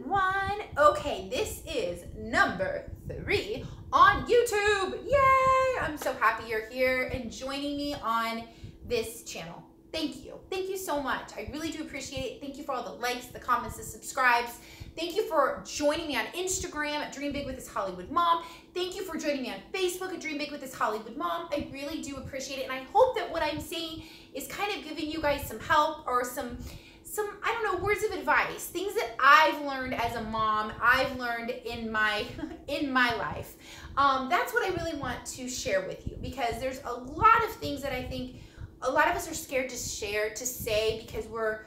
everyone. Okay, this is number 3 on YouTube. Yay! I'm so happy you're here and joining me on this channel. Thank you. Thank you so much. I really do appreciate it. Thank you for all the likes, the comments, the subscribes. Thank you for joining me on Instagram at Dream Big with This Hollywood Mom. Thank you for joining me on Facebook at Dream Big with This Hollywood Mom. I really do appreciate it, and I hope that what I'm saying is kind of giving you guys some help or some I don't know, words of advice, things that I've learned as a mom, I've learned in my life. That's what I really want to share with you, because there's a lot of things that I think a lot of us are scared to share, to say, because we're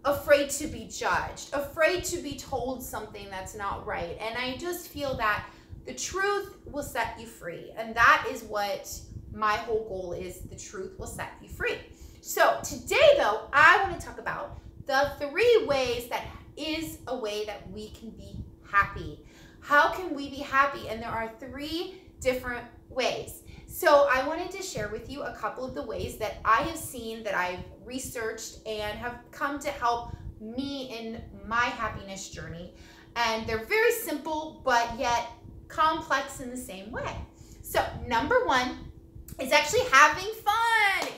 afraid to be judged, afraid to be told something that's not right. And I just feel that the truth will set you free. And that is what my whole goal is. The truth will set you free. So today, though, I want to talk about the 3 ways that is a way that we can be happy. How can we be happy? And there are 3 different ways. So I wanted to share with you a couple of the ways that I have seen, that I've researched and have come to help me in my happiness journey. And they're very simple, but yet complex in the same way. So number 1 is actually having fun.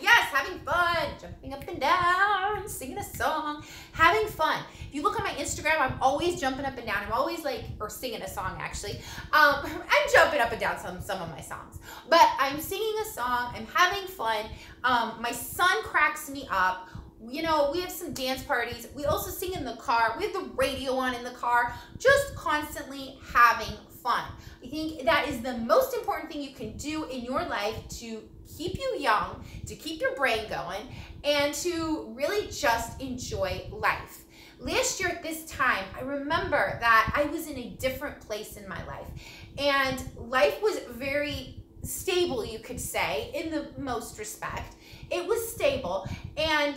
Yes, having fun, jumping up and down, singing a song, having fun. If you look on my Instagram, I'm always jumping up and down. I'm always like, or singing a song actually. I'm jumping up and down some of my songs, but I'm singing a song, I'm having fun. My son cracks me up. You know, we have some dance parties. We also sing in the car. We have the radio on in the car, just constantly having fun. I think that is the most important thing you can do in your life to keep you young, to keep your brain going, and to really just enjoy life. Last year at this time, I remember that I was in a different place in my life, and life was very stable, you could say, in the most respect. It was stable, and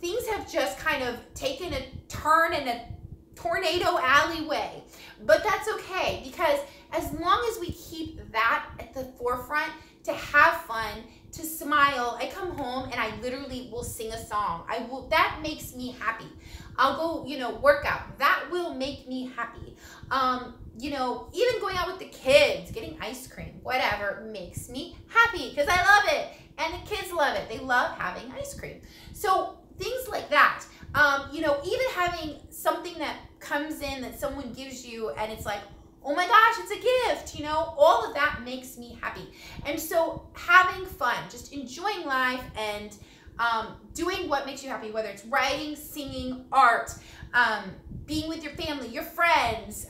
things have just kind of taken a turn in a tornado alleyway. But that's okay, because as long as we keep that at the forefront, to have fun, to smile, I come home and I literally will sing a song. That makes me happy. I'll go, work out. That will make me happy. Even going out with the kids, getting ice cream, whatever, makes me happy because I love it. And the kids love it. They love having ice cream. So things like that. Even having something that comes in that someone gives you and it's like, oh my gosh, it's a gift, all of that makes me happy. And so having fun, just enjoying life and doing what makes you happy, whether it's writing, singing, art, being with your family, your friends,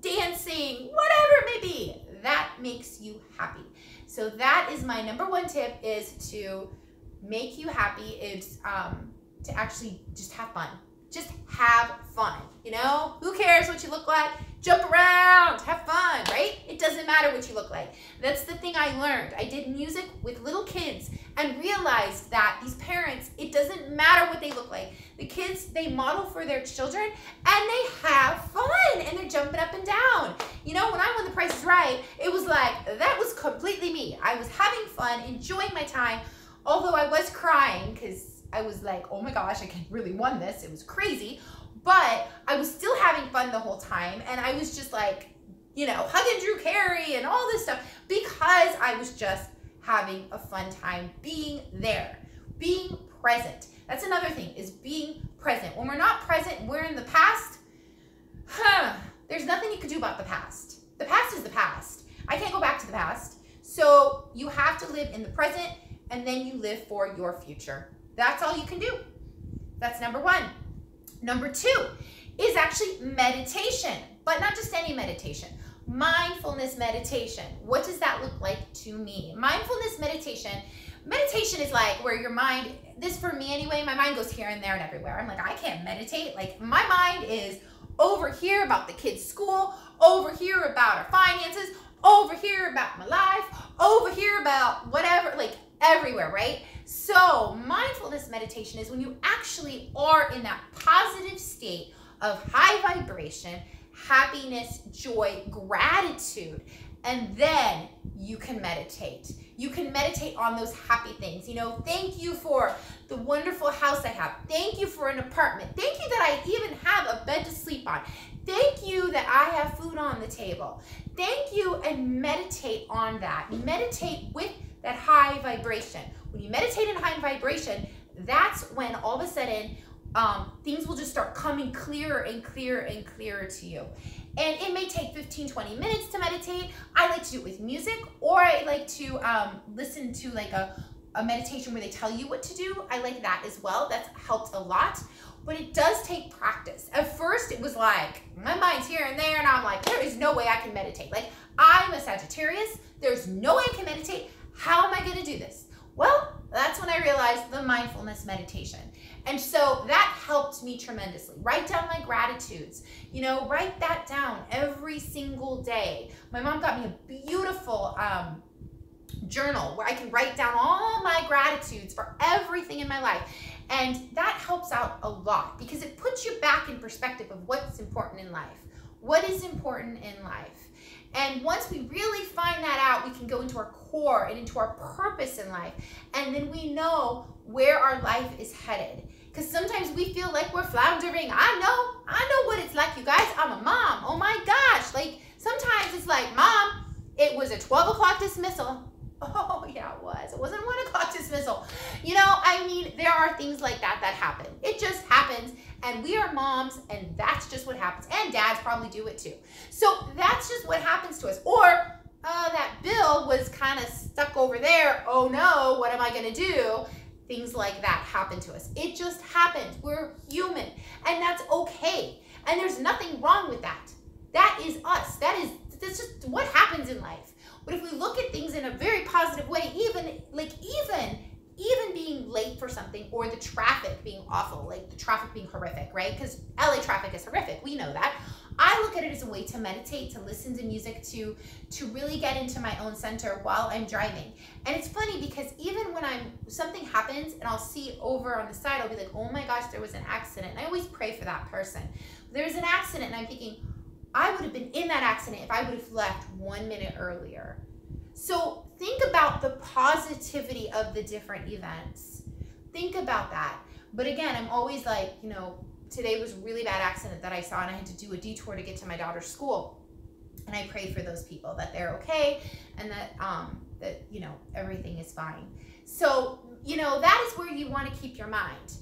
dancing, whatever it may be, that makes you happy. So that is my number 1 tip, is to make you happy, is to actually just have fun. Just have fun, Who cares what you look like? Jump around, have fun, right? It doesn't matter what you look like. That's the thing I learned. I did music with little kids and realized that these parents, it doesn't matter what they look like. The kids, they model for their children and they have fun and they're jumping up and down. When I won The Price is Right, it was like, that was completely me. I was having fun, enjoying my time, although I was crying because I was like, oh my gosh, I really won this. It was crazy. But I was still having fun the whole time. And I was just like, hugging Drew Carey and all this stuff because I was just having a fun time being there, being present. That's another thing, is being present. When we're not present, we're in the past. There's nothing you can do about the past. The past is the past. I can't go back to the past. So you have to live in the present, and then you live for your future. That's all you can do. That's number 1. Number 2 is actually meditation, but not just any meditation. Mindfulness meditation. What does that look like to me? Mindfulness meditation is like where your mind, this for me anyway, my mind goes here and there and everywhere. I'm like, I can't meditate. Like, my mind is over here about the kids' school, over here about our finances, over here about my life, over here about whatever, like everywhere, right? So mindfulness meditation is when you actually are in that positive state of high vibration, happiness, joy, gratitude, and then you can meditate. You can meditate on those happy things. Thank you for the wonderful house I have. Thank you for an apartment. Thank you that I even have a bed to sleep on. Thank Thank you that I have food on the table. Thank you, and meditate on that. Meditate with that high vibration. When you meditate in high vibration, that's when all of a sudden things will just start coming clearer and clearer and clearer to you. And it may take 15, 20 minutes to meditate. I like to do it with music, or I like to listen to like a meditation where they tell you what to do. I like that as well. That's helped a lot. But it does take practice. At first, it was like, my mind's here and there, and I'm like, there is no way I can meditate. Like, I'm a Sagittarius. There's no way I can meditate. How am I going to do this? Well, that's when I realized the mindfulness meditation. And so that helped me tremendously. Write down my gratitudes. You know, write that down every single day. My mom got me a beautiful journal where I can write down all my gratitudes for everything in my life. And that helps out a lot because it puts you back in perspective of what's important in life. What is important in life? And once we really find that out, we can go into our core and into our purpose in life. And then we know where our life is headed. Because sometimes we feel like we're floundering. I know what it's like, you guys. I'm a mom. Oh my gosh. Like, sometimes it's like, Mom, it was a 12 o'clock dismissal. Oh, yeah, it was. It wasn't 1 o'clock dismissal. You know, I mean, there are things like that that happen. It just happens. And we are moms, and that's just what happens. And dads probably do it too. So that's just what happens to us. Or, that bill was kind of stuck over there. Oh no, what am I going to do? Things like that happen to us. It just happens. We're human, and that's okay. And there's nothing wrong with that. That is us. That's just what happens in life. But if we look at things in a very positive way, even being late for something, or the traffic being awful, like the traffic being horrific, right? Because LA traffic is horrific. We know that. I look at it as a way to meditate, to listen to music, to really get into my own center while I'm driving. And it's funny because even when something happens and I'll see over on the side, I'll be like, oh my gosh, there was an accident. And I always pray for that person. There's an accident, and I'm thinking, I would have been in that accident if I would have left 1 minute earlier. So think about the positivity of the different events. Think about that. But again, I'm always like, you know, today was a really bad accident that I saw, and I had to do a detour to get to my daughter's school. And I pray for those people that they're okay, and that you know, everything is fine. So, you know, that is where you want to keep your mind,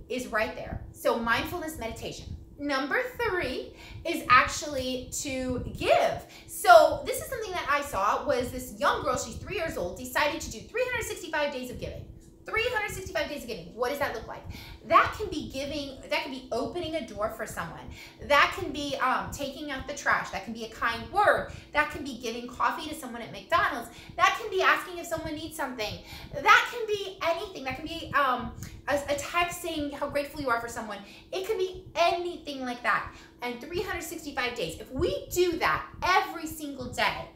is right there. So mindfulness meditation. Number 3 is actually to give. So this is something that I saw, was this young girl, she's 3 years old, decided to do 365 days of giving. 365 days of giving. What does that look like? That can be giving, that can be opening a door for someone. That can be taking out the trash. That can be a kind word. That can be giving coffee to someone at McDonald's. That can be asking if someone needs something. That can be anything. That can be a text saying how grateful you are for someone. It could be anything like that. And 365 days. If we do that every single day,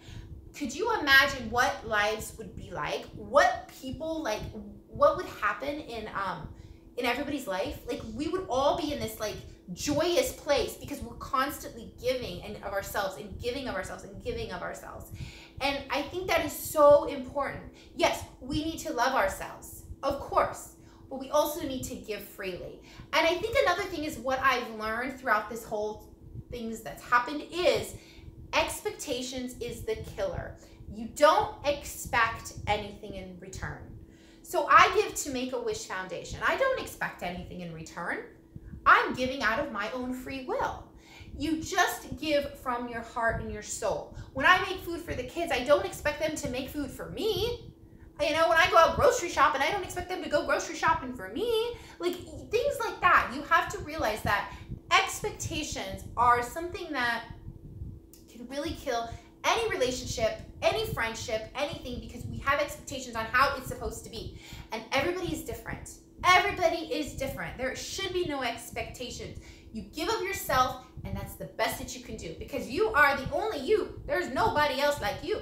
could you imagine what lives would be like? What people, like, what would happen in everybody's life? Like, we would all be in this like joyous place because we're constantly giving of ourselves and giving of ourselves and giving of ourselves. And I think that is so important. Yes, we need to love ourselves, of course, but we also need to give freely. And I think another thing is what I've learned throughout this whole things that's happened is expectations is the killer. You don't expect anything in return. So I give to Make-A-Wish Foundation. I don't expect anything in return. I'm giving out of my own free will. You just give from your heart and your soul. When I make food for the kids, I don't expect them to make food for me. You know, when I go out grocery shopping, I don't expect them to go grocery shopping for me. Like, things like that. You have to realize that expectations are something that can really kill any relationship, any friendship, anything, because we have expectations on how it's supposed to be. And everybody is different. Everybody is different. There should be no expectations. You give of yourself, and that's the best that you can do, because you are the only you. There's nobody else like you.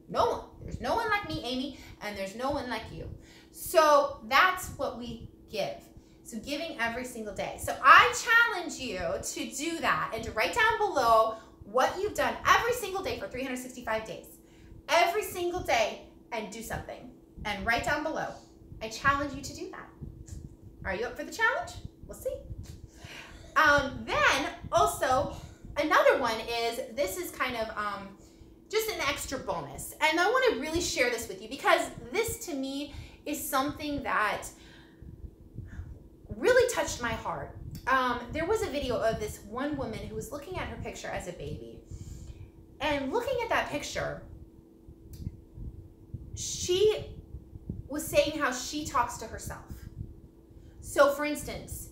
No one. There's no one like me, Amy, and there's no one like you. So that's what we give. So giving every single day. So I challenge you to do that and to write down below what you've done every single day for 365 days. Every single day, and do something. And write down below. I challenge you to do that. Are you up for the challenge? We'll see. Then also, another one one is, this is kind of just an extra bonus. And I want to really share this with you because this to me is something that really touched my heart. There was a video of this one woman who was looking at her picture as a baby. And looking at that picture, she was saying how she talks to herself. So for instance,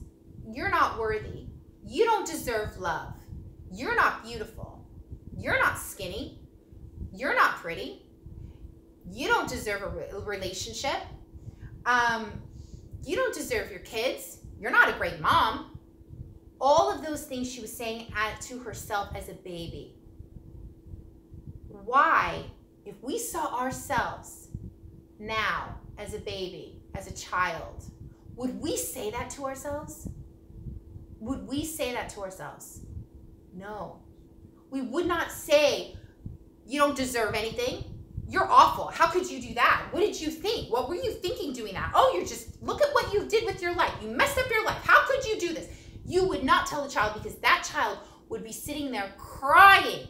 you're not worthy. You don't deserve love. You're not beautiful. You're not skinny. You're not pretty. You don't deserve a relationship. You don't deserve your kids. You're not a great mom. All of those things she was saying to herself as a baby. Why, if we saw ourselves now as a baby, as a child, would we say that to ourselves? Would we say that to ourselves? No. We would not say, you don't deserve anything. You're awful. How could you do that? What did you think? What were you thinking doing that? Oh, you're just, look at what you did with your life. You messed up your life. How could you do this? You would not tell the child, because that child would be sitting there crying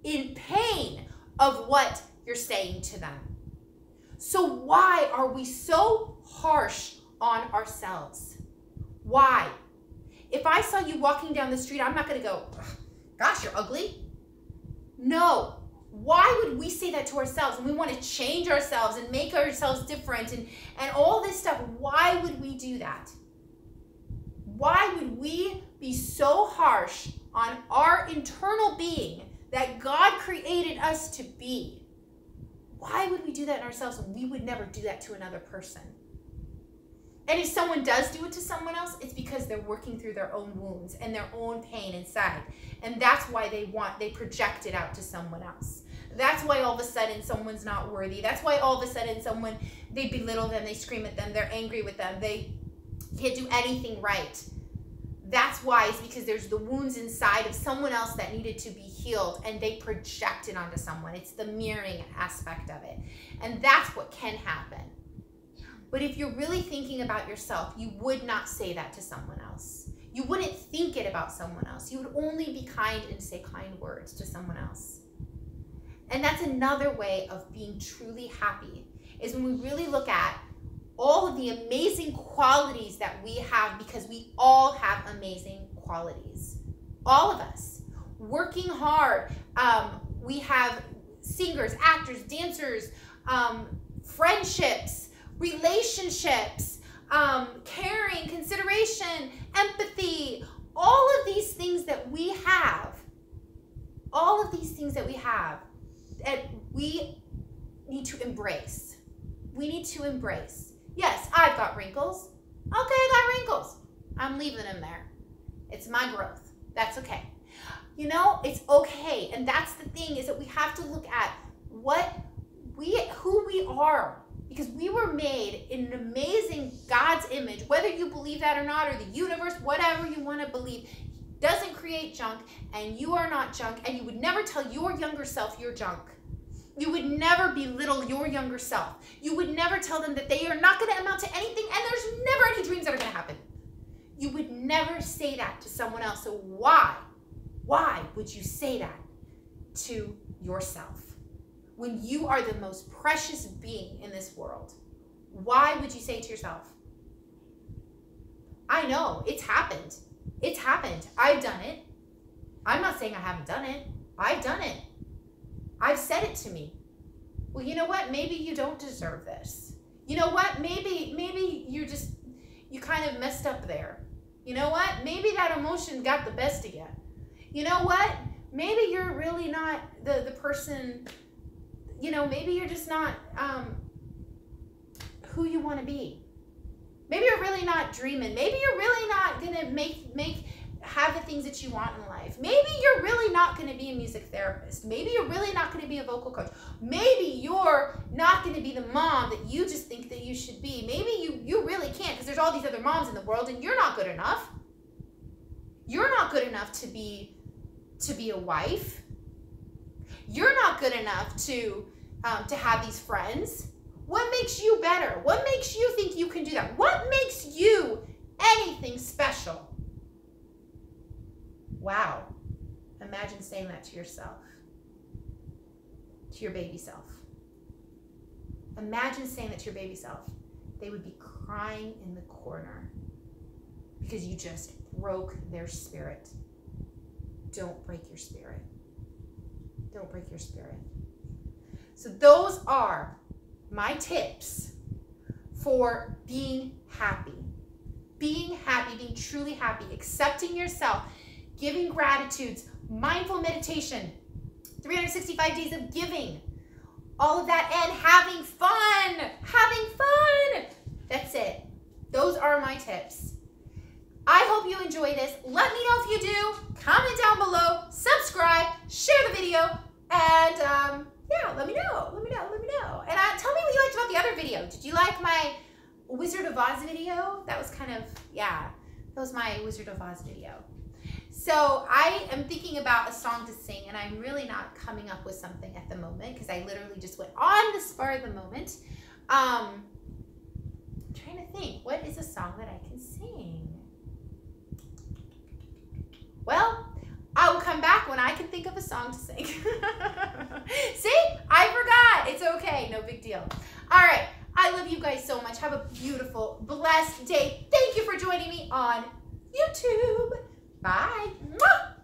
in pain of what you're saying to them. So why are we so harsh on ourselves? Why? If I saw you walking down the street, I'm not going to go, gosh, you're ugly. No. Why would we say that to ourselves? And we want to change ourselves and make ourselves different and all this stuff. Why would we do that? Why would we be so harsh on our internal being that God created us to be? Why would we do that in ourselves when we would never do that to another person? And if someone does do it to someone else, it's because they're working through their own wounds and their own pain inside. And that's why they project it out to someone else. That's why all of a sudden someone's not worthy. That's why all of a sudden they belittle them, they scream at them, they're angry with them, they can't do anything right. That's why, it's because there's the wounds inside of someone else that needed to be healed, and they project it onto someone. It's the mirroring aspect of it. And that's what can happen. But if you're really thinking about yourself, you would not say that to someone else. You wouldn't think it about someone else. You would only be kind and say kind words to someone else. And that's another way of being truly happy, is when we really look at all of the amazing qualities that we have, because we all have amazing qualities. All of us. Working hard. We have singers, actors, dancers, friendships, relationships, caring, consideration, empathy, all of these things that we have, that we need to embrace. We need to embrace. Yes, I've got wrinkles. Okay, I got wrinkles. I'm leaving them there. It's my growth. That's okay. You know, it's okay. And that's the thing, is that we have to look at who we are. Because we were made in an amazing God's image, whether you believe that or not, or the universe, whatever you want to believe, doesn't create junk, and you are not junk, and you would never tell your younger self you're junk. You would never belittle your younger self. You would never tell them that they are not going to amount to anything, and there's never any dreams that are going to happen. You would never say that to someone else. So why would you say that to yourself? When you are the most precious being in this world, why would you say it to yourself? I know, it's happened. It's happened. I've done it. I'm not saying I haven't done it. I've done it. I've said it to me. Well, you know what? Maybe you don't deserve this. You know what? Maybe you kind of messed up there. You know what? Maybe that emotion got the best of you. You know what? Maybe you're really not the person, you know, maybe you're just not who you want to be. Maybe you're really not dreaming. Maybe you're really not going to have the things that you want in life. Maybe you're really not going to be a music therapist. Maybe you're really not going to be a vocal coach. Maybe you're not going to be the mom that you just think that you should be. Maybe you really can't, because there's all these other moms in the world, and you're not good enough. You're not good enough to be a wife. You're not good enough to have these friends. What makes you better? What makes you think you can do that? What makes you anything special? Wow. Imagine saying that to yourself, to your baby self. Imagine saying that to your baby self. They would be crying in the corner because you just broke their spirit. Don't break your spirit. Don't break your spirit. So those are my tips for being happy. Being happy, being truly happy, accepting yourself, giving gratitudes, mindful meditation, 365 days of giving, all of that, and having fun. Having fun. That's it. Those are my tips. I hope you enjoy this. Let me know if you do. Comment down below, subscribe, share the video, and yeah, let me know. Let me know. And tell me what you liked about the other video. Did you like my Wizard of Oz video? That was kind of, yeah, that was my Wizard of Oz video. So I am thinking about a song to sing, and I'm really not coming up with something at the moment because I literally just went on the spur of the moment. I'm trying to think, what is a song that I can sing? Well, I will come back when I can think of a song to sing. See, I forgot. It's okay, no big deal. All right, I love you guys so much. Have a beautiful, blessed day. Thank you for joining me on YouTube. Bye. Mwah!